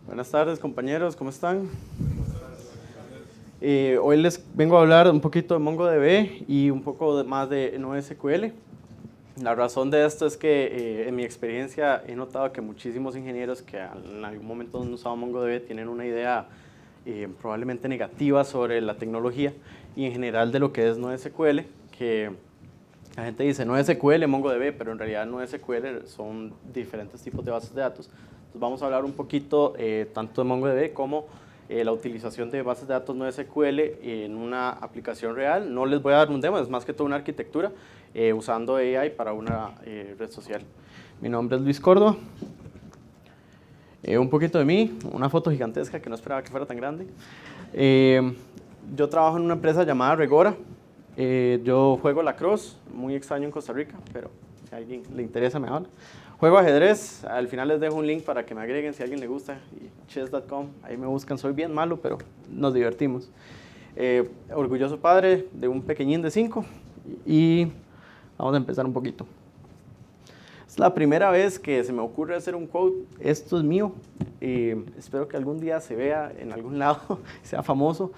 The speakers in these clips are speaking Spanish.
Buenas tardes, compañeros, ¿cómo están? Hoy les vengo a hablar un poquito de MongoDB y un poco más de NoSQL. La razón de esto es que en mi experiencia he notado que muchísimos ingenieros que en algún momento han usado MongoDB tienen una idea probablemente negativa sobre la tecnología y en general de lo que es NoSQL, que la gente dice NoSQL, MongoDB, pero en realidad NoSQL son diferentes tipos de bases de datos. Entonces vamos a hablar un poquito tanto de MongoDB como la utilización de bases de datos NoSQL en una aplicación real. No les voy a dar un demo, es más que todo una arquitectura usando AI para una red social. Mi nombre es Luis Córdoba. Un poquito de mí, una foto gigantesca que no esperaba que fuera tan grande. Yo trabajo en una empresa llamada Regora. Yo juego lacrosse, muy extraño en Costa Rica, pero si a alguien le interesa me habla. Juego ajedrez, al final les dejo un link para que me agreguen si a alguien le gusta, y chess.com, ahí me buscan, soy bien malo, pero nos divertimos. Orgulloso padre de un pequeñín de 5 y vamos a empezar un poquito. Es la primera vez que se me ocurre hacer un quote, esto es mío, espero que algún día se vea en algún lado, sea famoso.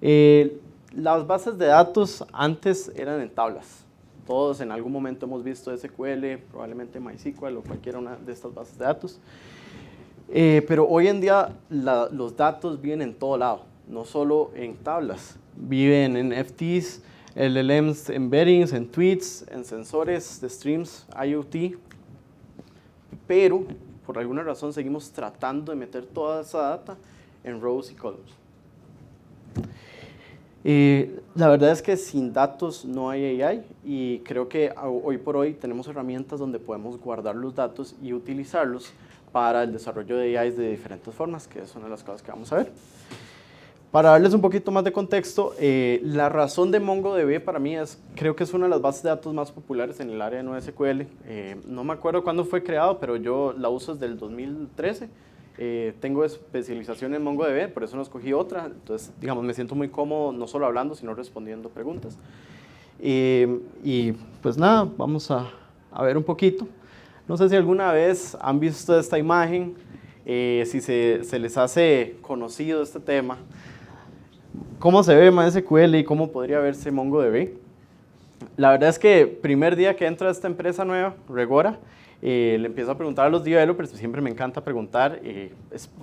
Las bases de datos antes eran en tablas. Todos en algún momento hemos visto SQL, probablemente MySQL o cualquiera una de estas bases de datos. Pero hoy en día los datos viven en todo lado, no solo en tablas. Viven en FTs, LLMs, embeddings, en tweets, en sensores de streams, IoT. Pero por alguna razón seguimos tratando de meter toda esa data en rows y columns. La verdad es que sin datos no hay AI y creo que hoy por hoy tenemos herramientas donde podemos guardar los datos y utilizarlos para el desarrollo de AIs de diferentes formas, que es una de las cosas que vamos a ver. Para darles un poquito más de contexto, la razón de MongoDB para mí creo que es una de las bases de datos más populares en el área de NoSQL. No me acuerdo cuándo fue creado, pero yo la uso desde el 2013. Tengo especialización en MongoDB, por eso no escogí otra, entonces digamos me siento muy cómodo no solo hablando sino respondiendo preguntas. Y pues nada, vamos a ver un poquito. No sé si alguna vez han visto esta imagen, si se les hace conocido este tema, cómo se ve MySQL y cómo podría verse MongoDB. La verdad es que primer día que entro a esta empresa nueva, Regora, le empiezo a preguntar a los developers, siempre me encanta preguntar,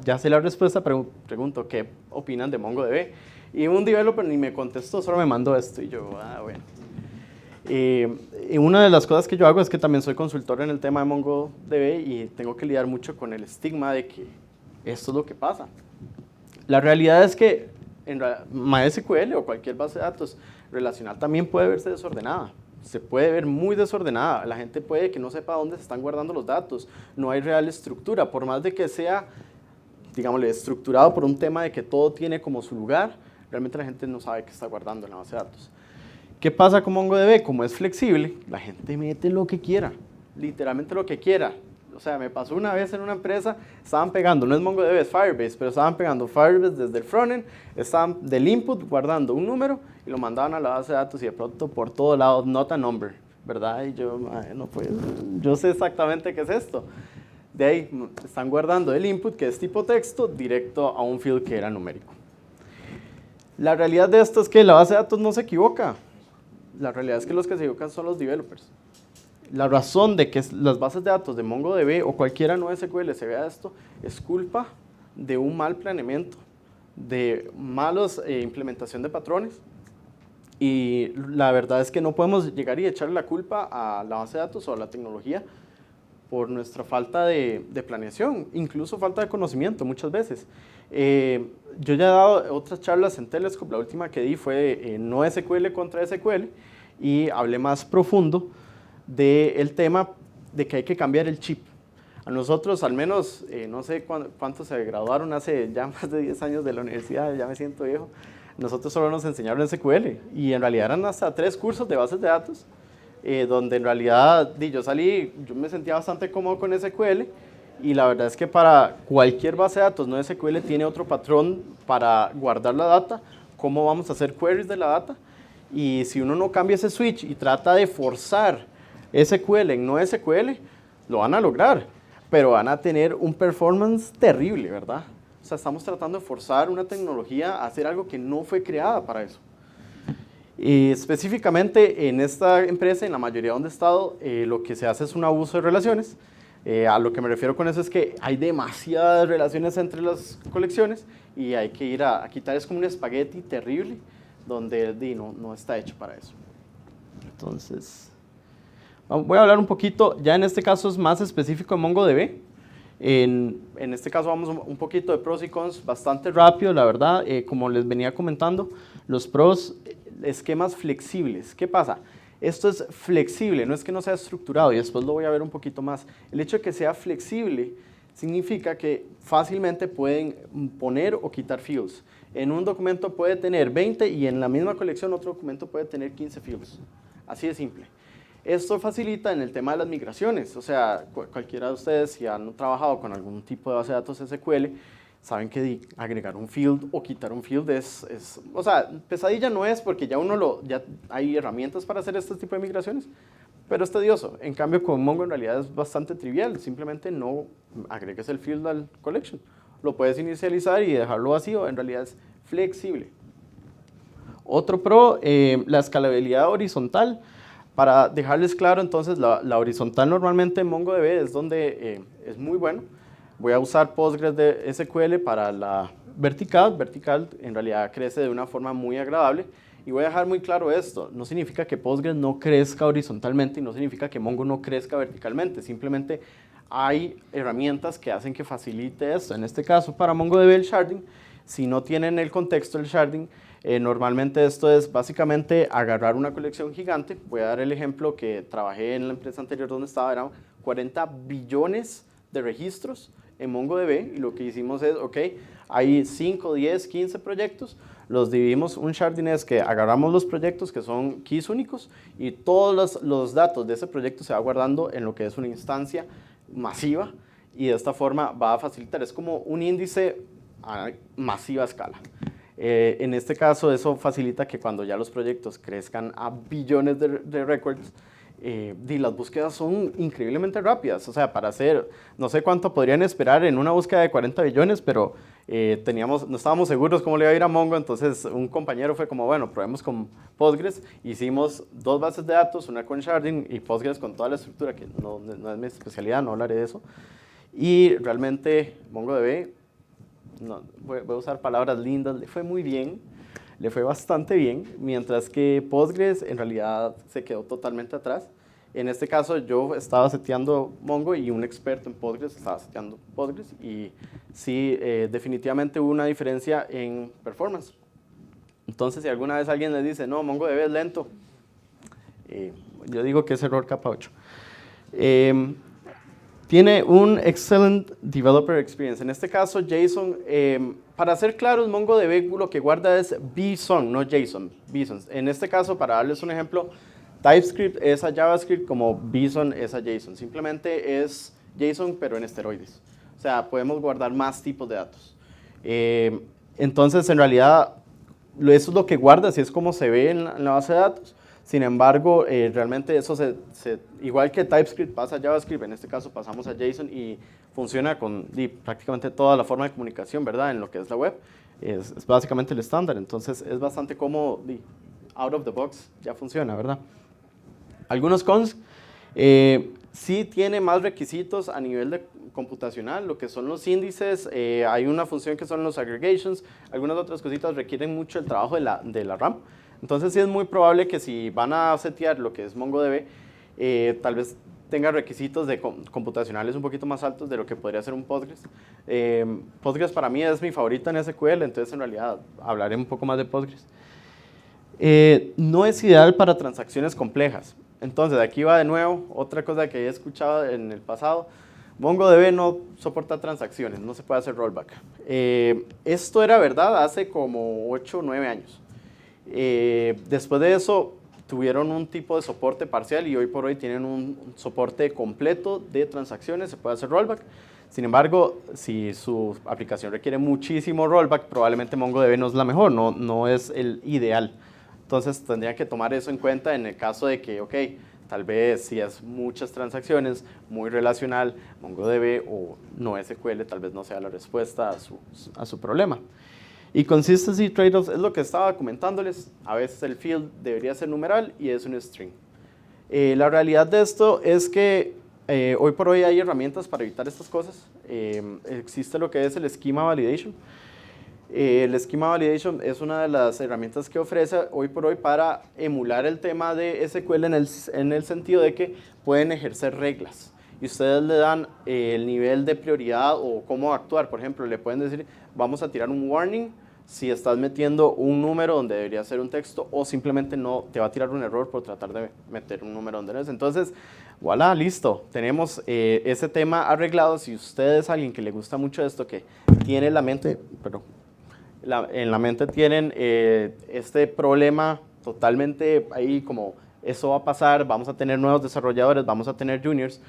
ya sé la respuesta, pregunto qué opinan de MongoDB. Y un developer ni me contestó, solo me mandó esto y yo, bueno. Y una de las cosas que yo hago es que también soy consultor en el tema de MongoDB y tengo que lidiar mucho con el estigma de que esto es lo que pasa. La realidad es que en MySQL o cualquier base de datos relacional también puede verse desordenada. Se puede ver muy desordenada, la gente puede que no sepa dónde se están guardando los datos, no hay real estructura, por más de que sea, digámosle, estructurado por un tema de que todo tiene como su lugar, realmente la gente no sabe qué está guardando en la base de datos. ¿Qué pasa con MongoDB? Como es flexible, la gente mete lo que quiera, literalmente lo que quiera. O sea, me pasó una vez en una empresa, estaban pegando, no es MongoDB, es Firebase, pero estaban pegando Firebase desde el frontend, estaban del input guardando un número y lo mandaban a la base de datos y de pronto por todo lado, not a number, ¿verdad? Y yo, no pues, yo sé exactamente qué es esto. De ahí están guardando el input, que es tipo texto, directo a un field que era numérico. La realidad de esto es que la base de datos no se equivoca. La realidad es que los que se equivocan son los developers. La razón de que las bases de datos de MongoDB o cualquiera NoSQL se vea esto es culpa de un mal planeamiento, de malos implementación de patrones. Y la verdad es que no podemos llegar y echarle la culpa a la base de datos o a la tecnología por nuestra falta de planeación, incluso falta de conocimiento muchas veces. Yo ya he dado otras charlas en Telescope, la última que di fue NoSQL contra SQL y hablé más profundo del tema de que hay que cambiar el chip. A nosotros, al menos, no sé cuántos se graduaron hace ya más de 10 años de la universidad, ya me siento viejo, nosotros solo nos enseñaron SQL y en realidad eran hasta 3 cursos de bases de datos, donde en realidad yo salí, yo me sentía bastante cómodo con SQL y la verdad es que para cualquier base de datos, no SQL tiene otro patrón para guardar la data, cómo vamos a hacer queries de la data y si uno no cambia ese switch y trata de forzar SQL en NoSQL, lo van a lograr, pero van a tener un performance terrible, ¿verdad? O sea, estamos tratando de forzar una tecnología a hacer algo que no fue creada para eso. Y específicamente en esta empresa, en la mayoría donde he estado, lo que se hace es un abuso de relaciones. A lo que me refiero con eso es que hay demasiadas relaciones entre las colecciones y hay que ir a quitar, es como un espagueti terrible donde no está hecho para eso. Entonces, voy a hablar un poquito, ya en este caso es más específico en MongoDB. En este caso vamos un poquito de pros y cons, bastante rápido, la verdad. Como les venía comentando, los pros, esquemas flexibles. ¿Qué pasa? Esto es flexible, no es que no sea estructurado, y después lo voy a ver un poquito más. El hecho de que sea flexible significa que fácilmente pueden poner o quitar fields. En un documento puede tener 20 y en la misma colección otro documento puede tener 15 fields. Así de simple. Esto facilita en el tema de las migraciones, o sea, cualquiera de ustedes si han trabajado con algún tipo de base de datos SQL, saben que agregar un field o quitar un field o sea, pesadilla no es porque ya ya hay herramientas para hacer este tipo de migraciones, pero es tedioso. En cambio, con Mongo en realidad es bastante trivial, simplemente no agregues el field al collection. Lo puedes inicializar y dejarlo vacío, en realidad es flexible. Otro pro, la escalabilidad horizontal. Para dejarles claro, entonces, la horizontal normalmente en MongoDB es donde es muy bueno. Voy a usar Postgres de SQL para la vertical. Vertical en realidad crece de una forma muy agradable. Y voy a dejar muy claro esto. No significa que Postgres no crezca horizontalmente y no significa que Mongo no crezca verticalmente. Simplemente hay herramientas que hacen que facilite esto. En este caso, para MongoDB el sharding, si no tienen el contexto del sharding, normalmente esto es básicamente agarrar una colección gigante. Voy a dar el ejemplo que trabajé en la empresa anterior donde estaba, eran 40 billones de registros en MongoDB y lo que hicimos es, ok, hay 5, 10, 15 proyectos, los dividimos, un sharding es que agarramos los proyectos que son keys únicos y todos los datos de ese proyecto se va guardando en lo que es una instancia masiva y de esta forma va a facilitar, es como un índice a masiva escala. En este caso, eso facilita que cuando ya los proyectos crezcan a billones de records, las búsquedas son increíblemente rápidas. O sea, para hacer, no sé cuánto podrían esperar en una búsqueda de 40 billones, pero no estábamos seguros cómo le iba a ir a Mongo, entonces un compañero fue como, bueno, probemos con Postgres. Hicimos 2 bases de datos, una con sharding y Postgres con toda la estructura, que no es mi especialidad, no hablaré de eso. Y realmente MongoDB, voy a usar palabras lindas, le fue muy bien, le fue bastante bien, mientras que Postgres en realidad se quedó totalmente atrás. En este caso yo estaba seteando Mongo y un experto en Postgres estaba seteando Postgres y sí, definitivamente hubo una diferencia en performance. Entonces si alguna vez alguien les dice, no, MongoDB es lento, yo digo que es error capa 8. Tiene un excellent developer experience. En este caso, JSON, para ser claros, MongoDB lo que guarda es BSON, no JSON, BSON. En este caso, para darles un ejemplo, TypeScript es a JavaScript como BSON es a JSON. Simplemente es JSON, pero en esteroides. O sea, podemos guardar más tipos de datos. Entonces, en realidad, eso es lo que guarda, así es como se ve en la base de datos. Sin embargo, realmente eso igual que TypeScript pasa a JavaScript, en este caso pasamos a JSON y funciona con prácticamente toda la forma de comunicación, ¿verdad? En lo que es la web, es básicamente el estándar, entonces es bastante cómodo, out of the box ya funciona, ¿verdad? Algunos cons, sí tiene más requisitos a nivel de computacional, lo que son los índices, hay una función que son los aggregations, algunas otras cositas requieren mucho el trabajo de la RAM. Entonces sí es muy probable que si van a setear lo que es MongoDB, tal vez tenga requisitos computacionales un poquito más altos de lo que podría ser un Postgres. Postgres para mí es mi favorito en SQL, entonces en realidad hablaré un poco más de Postgres. No es ideal para transacciones complejas. Entonces aquí va de nuevo otra cosa que he escuchado en el pasado. MongoDB no soporta transacciones, no se puede hacer rollback. Esto era verdad hace como 8 o 9 años. Después de eso tuvieron un tipo de soporte parcial y hoy por hoy tienen un soporte completo de transacciones, se puede hacer rollback. Sin embargo, si su aplicación requiere muchísimo rollback, probablemente MongoDB no es la mejor, no es el ideal. Entonces tendrían que tomar eso en cuenta en el caso de que, ok, Tal vez si es muchas transacciones, muy relacional, MongoDB o NoSQL tal vez no sea la respuesta a su problema. Y consistency trade-offs es lo que estaba comentándoles. A veces el field debería ser numeral y es un string. La realidad de esto es que hoy por hoy hay herramientas para evitar estas cosas. Existe lo que es el Schema Validation. El Schema Validation es una de las herramientas que ofrece hoy por hoy para emular el tema de SQL en el sentido de que pueden ejercer reglas y ustedes le dan el nivel de prioridad o cómo actuar. Por ejemplo, le pueden decir, vamos a tirar un warning si estás metiendo un número donde debería ser un texto o simplemente no te va a tirar un error por tratar de meter un número donde no es. Entonces, voilà, listo. Tenemos ese tema arreglado. Si usted es alguien que le gusta mucho esto, que tiene la mente, en la mente tienen este problema totalmente ahí como eso va a pasar, vamos a tener nuevos desarrolladores, vamos a tener juniors,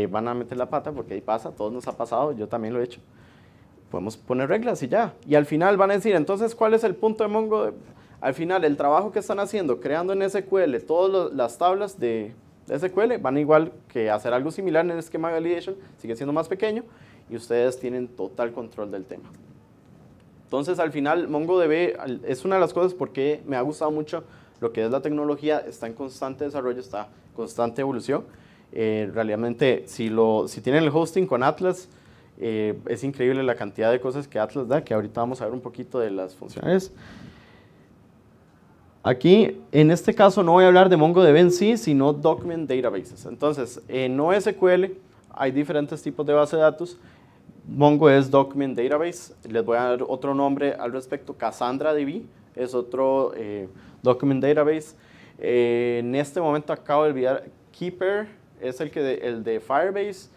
van a meter la pata porque ahí pasa, a todos nos ha pasado, yo también lo he hecho. Podemos poner reglas y ya. Y al final van a decir, entonces, ¿cuál es el punto de Mongo? Al final, el trabajo que están haciendo, creando en SQL todas las tablas de SQL, van igual que hacer algo similar en el Schema Validation, sigue siendo más pequeño, y ustedes tienen total control del tema. Entonces, al final, MongoDB es una de las cosas porque me ha gustado mucho lo que es la tecnología, está en constante desarrollo, está en constante evolución. Realmente, si tienen el hosting con Atlas, es increíble la cantidad de cosas que Atlas da, que ahorita vamos a ver un poquito de las funciones. Aquí, en este caso, no voy a hablar de MongoDB en sí, sino Document Databases. Entonces, en NoSQL hay diferentes tipos de base de datos. Mongo es Document Database, les voy a dar otro nombre al respecto, CassandraDB es otro Document Database. En este momento acabo de olvidar, Keeper es el de Firebase,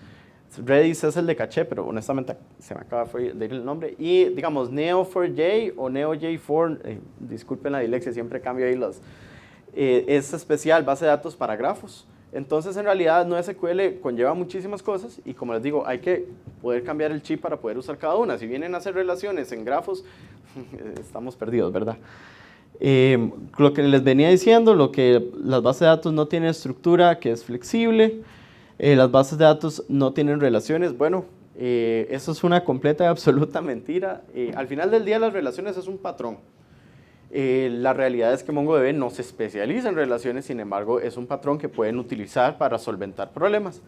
Redis es el de Caché, pero honestamente se me acaba de ir el nombre. Y digamos Neo4j o NeoJ4, disculpen la dislexia, siempre cambio ahí los, es especial, base de datos para grafos. Entonces, en realidad, NoSQL conlleva muchísimas cosas y como les digo, hay que poder cambiar el chip para poder usar cada una. Si vienen a hacer relaciones en grafos, estamos perdidos, ¿verdad? Lo que les venía diciendo, las bases de datos no tienen estructura que es flexible, las bases de datos no tienen relaciones. Bueno, eso es una completa y absoluta mentira. Al final del día, las relaciones es un patrón. La realidad es que MongoDB no se especializa en relaciones, sin embargo, es un patrón que pueden utilizar para solventar problemas.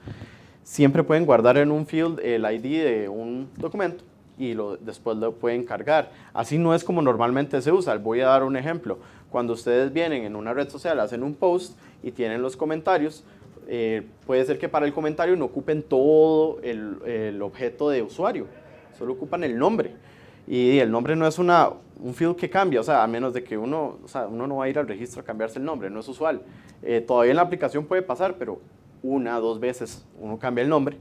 Siempre pueden guardar en un field el ID de un documento y después lo pueden cargar. Así no es como normalmente se usa. Voy a dar un ejemplo. Cuando ustedes vienen en una red social, hacen un post y tienen los comentarios, puede ser que para el comentario no ocupen todo el objeto de usuario, solo ocupan el nombre. Y el nombre no es un field que cambia, o sea, a menos de que uno no va a ir al registro a cambiarse el nombre, no es usual. Todavía en la aplicación puede pasar, pero 1 o 2 veces uno cambia el nombre.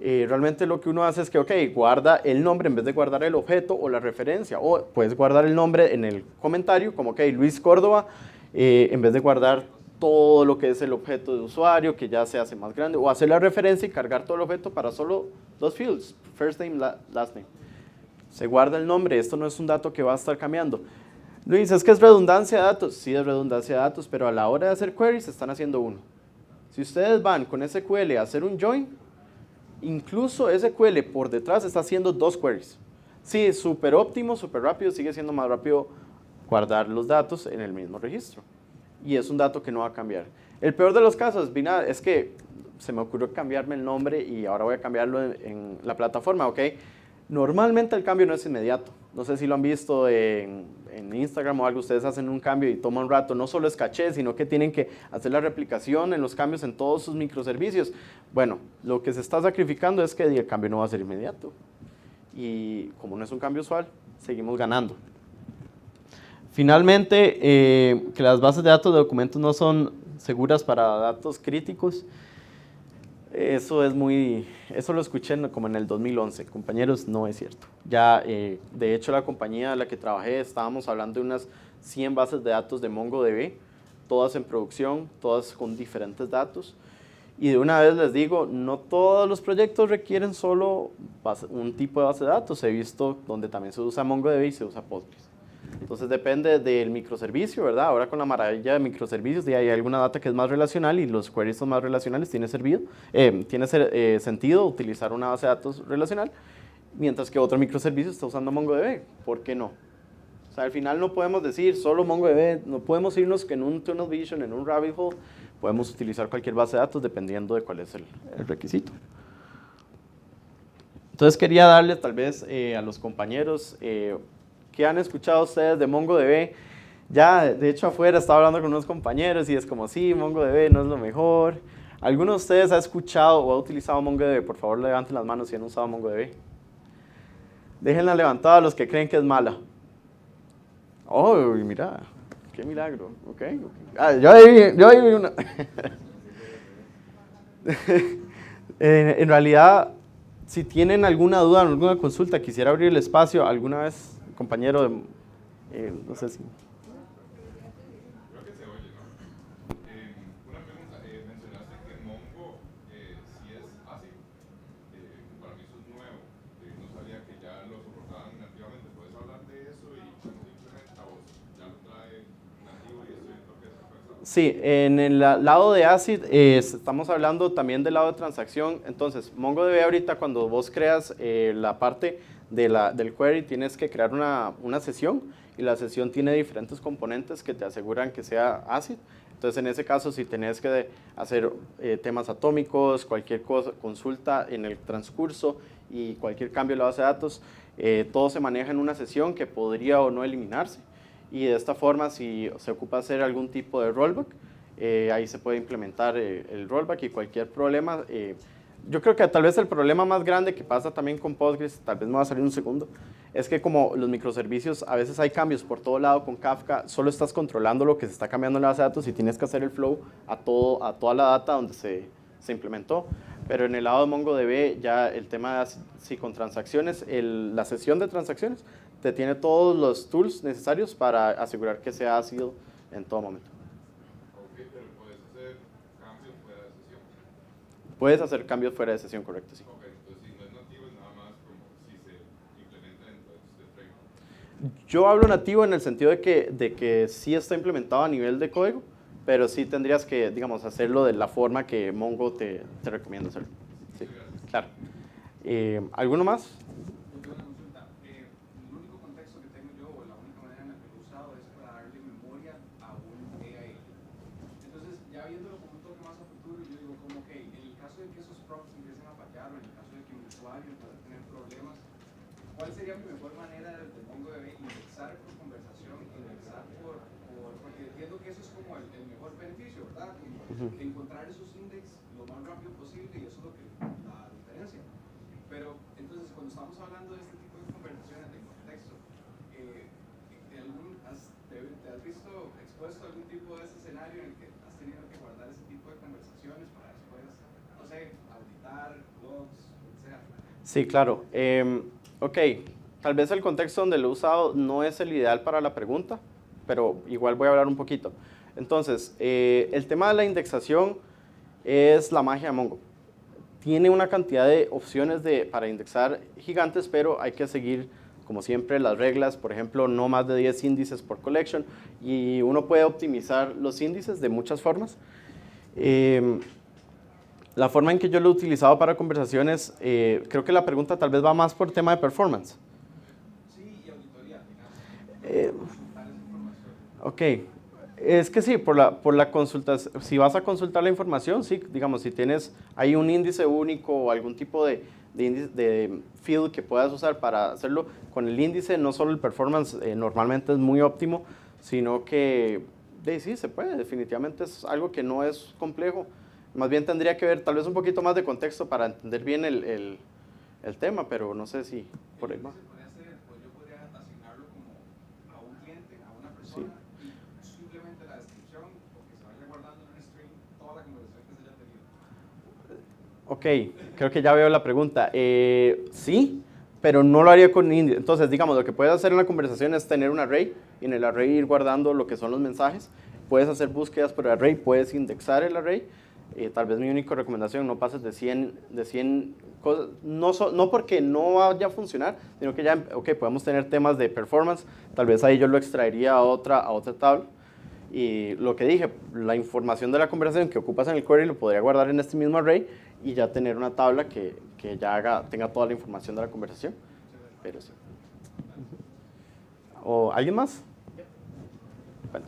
Realmente lo que uno hace es que, ok, guarda el nombre en vez de guardar el objeto o la referencia, o puedes guardar el nombre en el comentario, como, ok, Luis Córdoba, en vez de guardar todo lo que es el objeto de usuario, que ya se hace más grande, o hacer la referencia y cargar todo el objeto para solo 2 fields, first name, last name. Se guarda el nombre, esto no es un dato que va a estar cambiando. Luis, es que es redundancia de datos. Sí, es redundancia de datos, pero a la hora de hacer queries están haciendo uno. Si ustedes van con SQL a hacer un join, incluso SQL por detrás está haciendo 2 queries. Sí, súper óptimo, súper rápido, sigue siendo más rápido guardar los datos en el mismo registro. Y es un dato que no va a cambiar. El peor de los casos, es que se me ocurrió cambiarme el nombre y ahora voy a cambiarlo en la plataforma, ¿ok? Normalmente el cambio no es inmediato. No sé si lo han visto en Instagram o algo, ustedes hacen un cambio y toma un rato. No solo es caché, sino que tienen que hacer la replicación en los cambios en todos sus microservicios. Bueno, lo que se está sacrificando es que el cambio no va a ser inmediato. Y como no es un cambio usual, seguimos ganando. Finalmente, que las bases de datos de documentos no son seguras para datos críticos. Eso lo escuché como en el 2011, compañeros, no es cierto. Ya, de hecho, la compañía en la que trabajé, estábamos hablando de unas 100 bases de datos de MongoDB, todas en producción, todas con diferentes datos. Y de una vez les digo, no todos los proyectos requieren solo un tipo de base de datos. He visto donde también se usa MongoDB y se usa Postgres. Entonces depende del microservicio, ¿verdad? Ahora con la maravilla de microservicios, hay alguna data que es más relacional y los queries son más relacionales, tiene sentido utilizar una base de datos relacional, mientras que otro microservicio está usando MongoDB. ¿Por qué no? O sea, al final no podemos decir solo MongoDB, no podemos irnos que en un tunnel vision, en un rabbit hole, podemos utilizar cualquier base de datos dependiendo de cuál es el requisito. Entonces quería darle tal vez a los compañeros que han escuchado ustedes de MongoDB. Ya, de hecho, afuera estaba hablando con unos compañeros y es como, sí, MongoDB no es lo mejor. ¿Alguno de ustedes ha escuchado o ha utilizado MongoDB? Por favor, levanten las manos si han usado MongoDB. Déjenla levantada a los que creen que es mala. Oh, mira, qué milagro. Okay. Ah, yo ahí vi una. En realidad, si tienen alguna duda, alguna consulta, quisiera abrir el espacio. ¿Alguna vez, compañero de, no sé si... Creo que se oye, ¿no? Una pregunta, mencionaste que Mongo sí es ACID. Para mí eso es nuevo. No sabía que ya lo soportaban nativamente. ¿Puedes hablar de eso y cómo se implementa o ya lo trae nativo y eso es lo que se puede? Sí, en el lado de ACID estamos hablando también del lado de transacción. Entonces, MongoDB ahorita cuando vos creas la parte del query tienes que crear una sesión y la sesión tiene diferentes componentes que te aseguran que sea ACID. Entonces, en ese caso, si tenés que hacer temas atómicos, cualquier cosa, consulta en el transcurso y cualquier cambio en la base de datos, todo se maneja en una sesión que podría o no eliminarse. Y de esta forma, si se ocupa hacer algún tipo de rollback, ahí se puede implementar el rollback y cualquier problema. Yo creo que tal vez el problema más grande que pasa también con Postgres, tal vez me va a salir un segundo, es que como los microservicios, a veces hay cambios por todo lado con Kafka, solo estás controlando lo que se está cambiando en la base de datos y tienes que hacer el flow a toda la data donde se implementó. Pero en el lado de MongoDB, ya el tema de con transacciones, la sesión de transacciones te tiene todos los tools necesarios para asegurar que sea ácido en todo momento. Ok, pero puedes hacer cambios fuera de sesión. Puedes hacer cambios fuera de sesión, correcto, sí. Ok, entonces si no es nativo es nada más como si se implementa dentro de framework. Yo hablo nativo en el sentido de que sí está implementado a nivel de código, pero sí tendrías que, digamos, hacerlo de la forma que Mongo te recomienda hacerlo. Sí, claro. ¿Alguno más? Yo tengo una consulta. El único contexto que tengo yo, o la única manera en la que lo he usado, es para darle memoria a un AI. Entonces, ya viéndolo como un toque más a futuro, yo digo como, ok, en el caso de que esos prompts empiecen a fallar, o en el caso de que un usuario pueda tener problemas, ¿cuál sería mi mejor manera de MongoDB indexar por conversación, indexar porque entiendo que eso es como el mejor beneficio, ¿verdad? Como encontrar esos index lo más rápido posible y eso es lo que la diferencia. Pero entonces cuando estamos hablando de este tipo de conversaciones de contexto, ¿te has visto expuesto a algún tipo de ese escenario en el que has tenido que guardar ese tipo de conversaciones para después, no sé, auditar, logs, lo que sea? Sí, claro. Ok, tal vez el contexto donde lo he usado no es el ideal para la pregunta, pero igual voy a hablar un poquito. Entonces, el tema de la indexación es la magia de Mongo. Tiene una cantidad de opciones para indexar gigantes, pero hay que seguir, como siempre, las reglas. Por ejemplo, no más de 10 índices por collection, y uno puede optimizar los índices de muchas formas. La forma en que yo lo he utilizado para conversaciones, creo que la pregunta tal vez va más por tema de performance. Sí, y auditoría, Ok, es que sí, por la consulta, si vas a consultar la información, sí, digamos, si hay un índice único o algún tipo de field que puedas usar para hacerlo, con el índice no solo el performance normalmente es muy óptimo, sino que sí, se puede, definitivamente es algo que no es complejo. Más bien tendría que ver tal vez un poquito más de contexto para entender bien el tema, pero no sé si por ahí va. Pues yo podría asignarlo como a un cliente, a una persona, sí, y simplemente la descripción, porque se vaya guardando en un string toda la conversación que se haya tenido. Ok, creo que ya veo la pregunta. Sí, pero no lo haría con índice. Entonces, digamos, lo que puedes hacer en la conversación es tener un array y en el array ir guardando lo que son los mensajes. Puedes hacer búsquedas por array, puedes indexar el array. Tal vez mi única recomendación, no pases de 100 no porque no vaya a funcionar, sino que ya, ok, podemos tener temas de performance, tal vez ahí yo lo extraería a otra tabla. Y lo que dije, la información de la conversación que ocupas en el query lo podría guardar en este mismo array y ya tener una tabla que ya tenga toda la información de la conversación. Pero sí. ¿O alguien más? Bueno.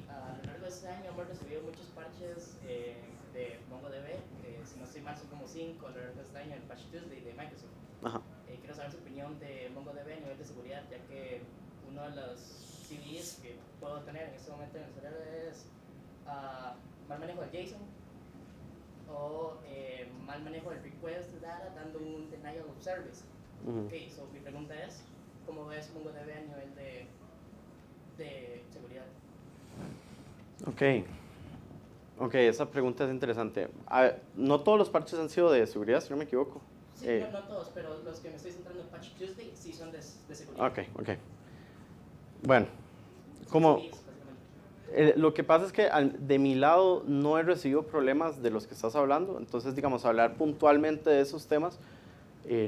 A lo largo de este año hemos recibido muchos parches de MongoDB. Si no estoy mal, son como 5 a lo largo de este año, el Patch Tuesday de Microsoft. Ajá. Quiero saber su opinión de MongoDB a nivel de seguridad, ya que uno de los CVEs que puedo tener en este momento en el cerebro es mal manejo del JSON o mal manejo del request de data dando un denial of service. Okay, so mi pregunta es, ¿cómo ves MongoDB a nivel de seguridad? Ok, esa pregunta es interesante. No todos los parches han sido de seguridad, si no me equivoco. Sí, no todos, pero los que me estoy centrando en Patch Tuesday sí son de seguridad. Ok. Bueno, como lo que pasa es que de mi lado no he recibido problemas de los que estás hablando, entonces digamos hablar puntualmente de esos temas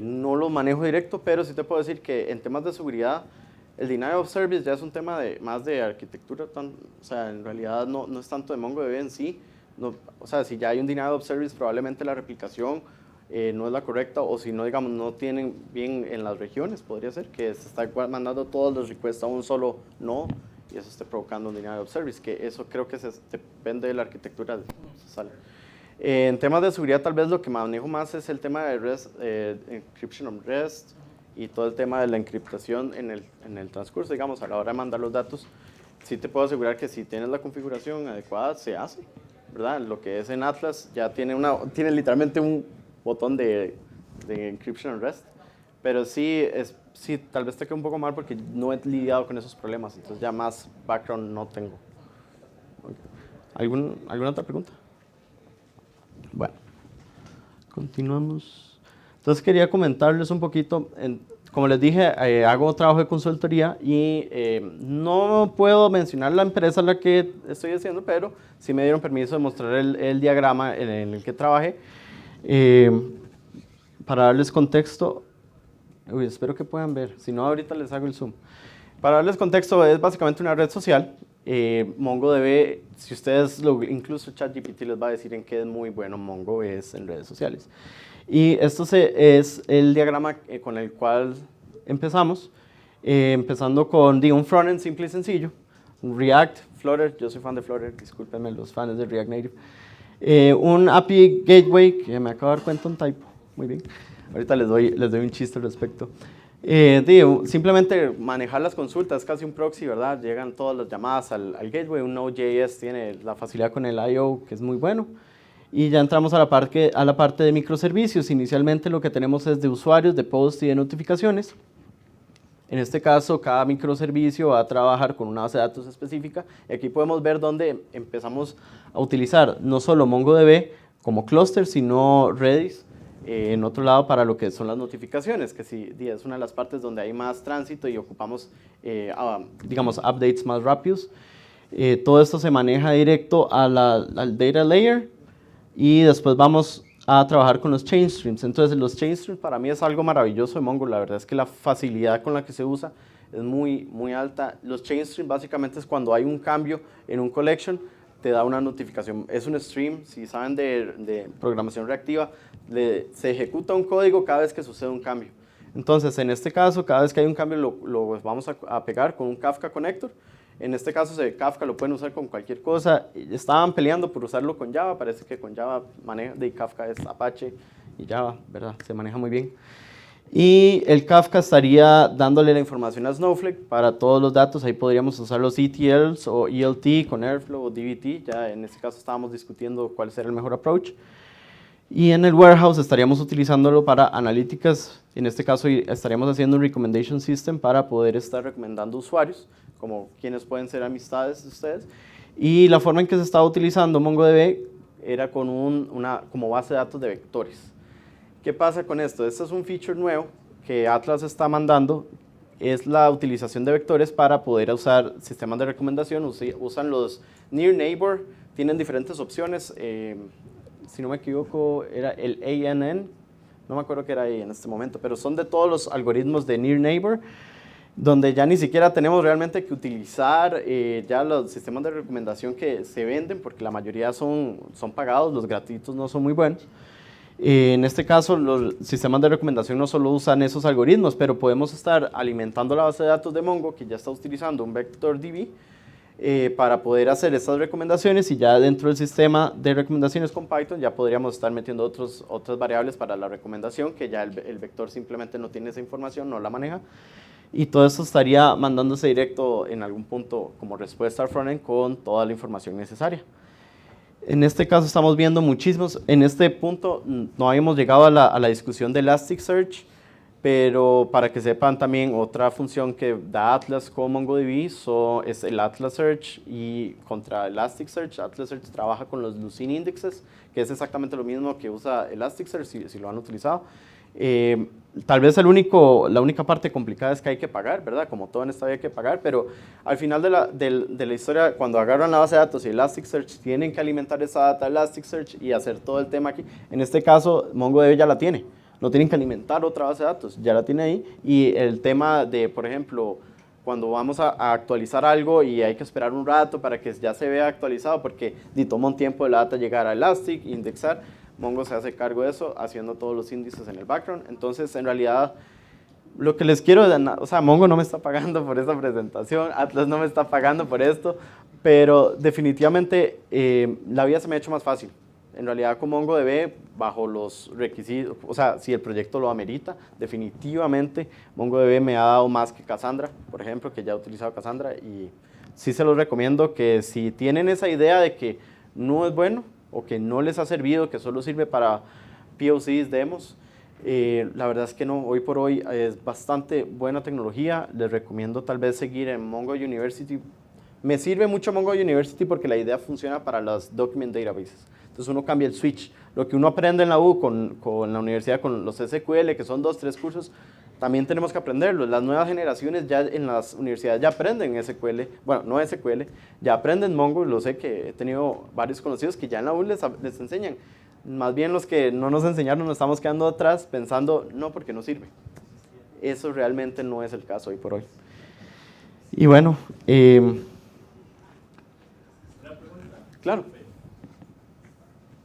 no los manejo directo, pero sí te puedo decir que en temas de seguridad el denial of service ya es un tema más de arquitectura, o sea, en realidad no es tanto de MongoDB en sí, o sea, si ya hay un denial of service probablemente la replicación no es la correcta, o si no, digamos, no tienen bien en las regiones, podría ser que se está mandando todos los requests a un solo no, y eso esté provocando un denial of service, que eso creo que depende de la arquitectura. En temas de seguridad, tal vez lo que manejo más es el tema de REST, encryption on REST, y todo el tema de la encriptación en el transcurso, digamos, a la hora de mandar los datos. Sí te puedo asegurar que si tienes la configuración adecuada, se hace, ¿verdad? Lo que es en Atlas ya tiene literalmente un botón de encryption and REST, pero sí, tal vez te quede un poco mal porque no he lidiado con esos problemas, entonces ya más background no tengo. ¿Alguna otra pregunta? Bueno, continuamos. Entonces quería comentarles un poquito, como les dije, hago trabajo de consultoría y no puedo mencionar la empresa a la que estoy haciendo, pero sí me dieron permiso de mostrar el diagrama en el que trabajé. Para darles contexto, espero que puedan ver, si no ahorita les hago el zoom. Para darles contexto, es básicamente una red social. MongoDB, si ustedes, incluso ChatGPT les va a decir en qué es muy bueno Mongo es en redes sociales. Y esto es el diagrama con el cual empezamos, empezando con un frontend simple y sencillo, React, Flutter, yo soy fan de Flutter, discúlpenme los fans de React Native. Un API Gateway, que me acabo de dar cuenta un typo, muy bien, ahorita les doy un chiste al respecto. Simplemente manejar las consultas, casi un proxy, ¿verdad? Llegan todas las llamadas al gateway, un Node.js tiene la facilidad con el I.O. que es muy bueno. Y ya entramos a la parte de microservicios. Inicialmente lo que tenemos es de usuarios, de posts y de notificaciones. En este caso, cada microservicio va a trabajar con una base de datos específica. Y aquí podemos ver dónde empezamos a utilizar no solo MongoDB como clúster, sino Redis en otro lado para lo que son las notificaciones, que sí, es una de las partes donde hay más tránsito y ocupamos, digamos, updates más rápidos. Todo esto se maneja directo al data layer y después vamos a trabajar con los chain streams. Entonces, los chain streams para mí es algo maravilloso de Mongo. La verdad es que la facilidad con la que se usa es muy, muy alta. Los chain streams básicamente es cuando hay un cambio en un collection, te da una notificación. Es un stream, si saben de programación reactiva, se ejecuta un código cada vez que sucede un cambio. Entonces, en este caso, cada vez que hay un cambio lo vamos a pegar con un Kafka connector. En este caso, Kafka lo pueden usar con cualquier cosa. Estaban peleando por usarlo con Java, parece que con Java Kafka es Apache y Java, ¿verdad? Se maneja muy bien. Y el Kafka estaría dándole la información a Snowflake para todos los datos. Ahí podríamos usar los ETLs o ELT con Airflow o DBT. Ya en este caso estábamos discutiendo cuál sería el mejor approach. Y en el warehouse estaríamos utilizándolo para analíticas. En este caso estaríamos haciendo un recommendation system para poder estar recomendando usuarios, como quienes pueden ser amistades de ustedes. Y la forma en que se estaba utilizando MongoDB era con como base de datos de vectores. ¿Qué pasa con esto? Este es un feature nuevo que Atlas está mandando. Es la utilización de vectores para poder usar sistemas de recomendación. Usan los Near Neighbor, tienen diferentes opciones. Si no me equivoco, era el ANN, no me acuerdo qué era ahí en este momento, pero son de todos los algoritmos de Near Neighbor, donde ya ni siquiera tenemos realmente que utilizar ya los sistemas de recomendación que se venden, porque la mayoría son pagados, los gratuitos no son muy buenos. En este caso, los sistemas de recomendación no solo usan esos algoritmos, pero podemos estar alimentando la base de datos de Mongo, que ya está utilizando un VectorDB, para poder hacer estas recomendaciones, y ya dentro del sistema de recomendaciones con Python ya podríamos estar metiendo otras variables para la recomendación, que ya el vector simplemente no tiene esa información, no la maneja, y todo esto estaría mandándose directo en algún punto como respuesta al frontend con toda la información necesaria. En este caso estamos viendo muchísimos, en este punto no habíamos llegado a la discusión de Elasticsearch, pero para que sepan también otra función que da Atlas con MongoDB es el Atlas Search, y contra Elasticsearch, Atlas Search trabaja con los Lucene Indexes, que es exactamente lo mismo que usa Elasticsearch si lo han utilizado. Tal vez la única parte complicada es que hay que pagar, ¿verdad? Como todo en esta vida hay que pagar, pero al final de la historia, cuando agarran la base de datos y Elasticsearch, tienen que alimentar esa data Elasticsearch y hacer todo el tema aquí. En este caso, MongoDB ya la tiene, no tienen que alimentar otra base de datos, ya la tiene ahí. Y el tema de, por ejemplo, cuando vamos a actualizar algo y hay que esperar un rato para que ya se vea actualizado, porque toma un tiempo de la data llegar a Elastic, indexar, Mongo se hace cargo de eso, haciendo todos los índices en el background. Entonces, en realidad, lo que les quiero, o sea, Mongo no me está pagando por esta presentación, Atlas no me está pagando por esto, pero definitivamente la vida se me ha hecho más fácil. En realidad, con MongoDB, bajo los requisitos, o sea, si el proyecto lo amerita, definitivamente MongoDB me ha dado más que Cassandra, por ejemplo, que ya he utilizado Cassandra, y sí se los recomiendo que si tienen esa idea de que no es bueno, o que no les ha servido, que solo sirve para POCs, demos, la verdad es que no, hoy por hoy es bastante buena tecnología. Les recomiendo tal vez seguir en Mongo University. Me sirve mucho Mongo University porque la idea funciona para las document databases. Entonces uno cambia el switch. Lo que uno aprende en la U con la universidad, con los SQL, que son 2, 3 cursos, también tenemos que aprenderlo. Las nuevas generaciones ya en las universidades ya aprenden SQL, bueno, no SQL, ya aprenden Mongo. Lo sé, que he tenido varios conocidos que ya en la U les enseñan. Más bien los que no nos enseñaron nos estamos quedando atrás pensando, no, porque no sirve. Eso realmente no es el caso hoy por hoy. Y bueno, una pregunta. claro.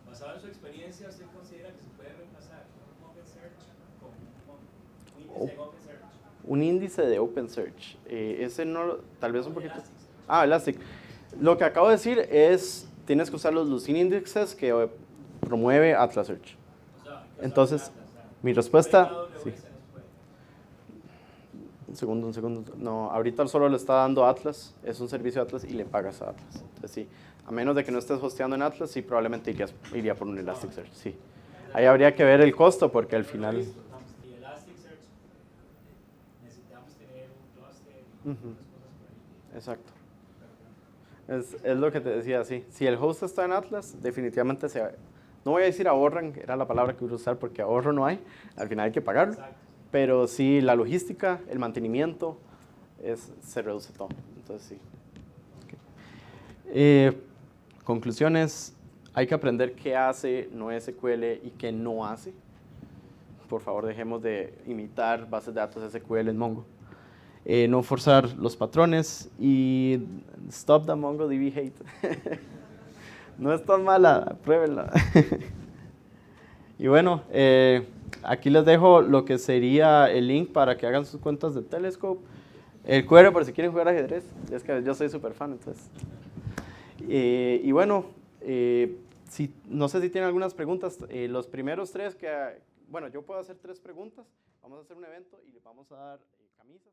Basado en su experiencia, ¿usted considera que se puede reemplazar un OpenSearch con un índice de OpenSearch? Un índice de OpenSearch. Ese no, tal vez un poquito. Elastic. Lo que acabo de decir es, tienes que usar los Lucene Indexes que promueve Atlas Search. Entonces, mi respuesta, sí. Un segundo. No, ahorita solo le está dando Atlas, es un servicio Atlas y le pagas a Atlas. Entonces, sí, a menos de que no estés hosteando en Atlas, sí, probablemente iría por un Elasticsearch, sí. Ahí habría que ver el costo, porque al final... Y Elasticsearch, necesitamos tener un cluster y otras cosas por ahí. Exacto. Es lo que te decía, sí. Si el host está en Atlas, definitivamente no voy a decir ahorran, era la palabra que iba a usar, porque ahorro no hay, al final hay que pagarlo. Exacto. Pero sí, la logística, el mantenimiento, se reduce todo. Entonces, sí. Okay. Conclusiones, hay que aprender qué hace NoSQL y qué no hace. Por favor, dejemos de imitar bases de datos SQL en Mongo. No forzar los patrones y stop the MongoDB hate. No es tan mala, pruébenla. Y bueno, aquí les dejo lo que sería el link para que hagan sus cuentas de Telescope. El QR por si quieren jugar ajedrez, es que yo soy súper fan, entonces. Y bueno, no sé si tienen algunas preguntas. Los primeros 3 bueno, yo puedo hacer 3 preguntas. Vamos a hacer un evento y le vamos a dar camisas.